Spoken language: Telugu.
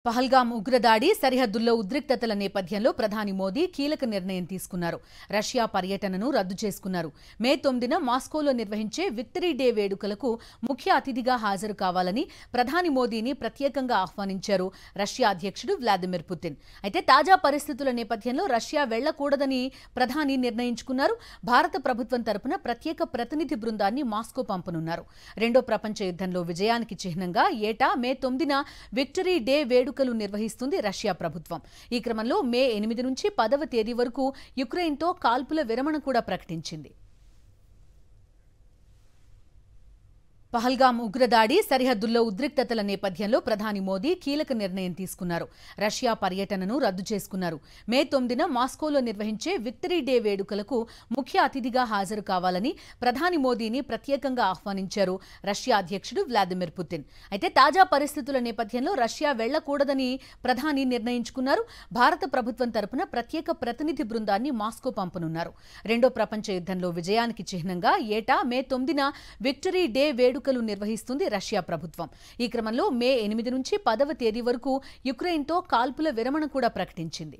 పహల్గామ్ ఉగ్రదాడి సరిహద్దుల్లో ఉద్రిక్తతల నేపథ్యంలో ప్రధాని మోదీ కీలక నిర్ణయం తీసుకున్నారు. రష్యా పర్యటనను రద్దు చేసుకున్నారు. మే 9న మాస్కోలో నిర్వహించే విక్టరీ డే వేడుకలకు ముఖ్య అతిథిగా హాజరు కావాలని ప్రధాని మోదీని ప్రత్యేకంగా ఆహ్వానించారు రష్యా అధ్యక్షుడు వ్లాదిమిర్ పుతిన్. అయితే తాజా పరిస్థితుల నేపథ్యంలో రష్యా వెళ్లకూడదని ప్రధాని నిర్ణయించుకున్నారు. భారత ప్రభుత్వం తరపున ప్రత్యేక ప్రతినిధి బృందాన్ని మాస్కో పంపనున్నారు. రెండో ప్రపంచ యుద్ధంలో విజయానికి చిహ్నంగా ఏటా మే 9న విక్టరీ డే వేడుకలు నిర్వహిస్తుంది రష్యా ప్రభుత్వం. ఈ క్రమంలో మే 8 నుంచి 10వ తేదీ వరకు యుక్రెయిన్తో కాల్పుల విరమణ కూడా ప్రకటించింది. పహల్గామ్ ఉగ్రదాడి సరిహద్దుల్లో ఉద్రిక్తతల నేపథ్యంలో ప్రధాని మోదీ కీలక నిర్ణయం తీసుకున్నారు. రష్యా పర్యటనను రద్దు చేసుకున్నారు. మే 9న మాస్కోలో నిర్వహించే విక్టరీ డే వేడుకలకు ముఖ్య అతిథిగా హాజరు కావాలని ప్రధాని మోదీని ప్రత్యేకంగా ఆహ్వానించారు రష్యా అధ్యక్షుడు వ్లాదిమిర్ పుతిన్. అయితే తాజా పరిస్థితుల నేపథ్యంలో రష్యా వెళ్లకూడదని ప్రధాని నిర్ణయించుకున్నారు. భారత ప్రభుత్వం తరపున ప్రత్యేక ప్రతినిధి బృందాన్ని మాస్కో పంపనున్నారు. రెండో ప్రపంచ యుద్ధంలో విజయానికి చిహ్నంగా ఏటా మే 9న విక్టరీ డే వేడుకలు నిర్వహిస్తుంది రష్యా ప్రభుత్వం. ఈ క్రమంలో మే 8 నుంచి 10వ తేదీ వరకు యుక్రెయిన్తో కాల్పుల విరమణ కూడా ప్రకటించింది.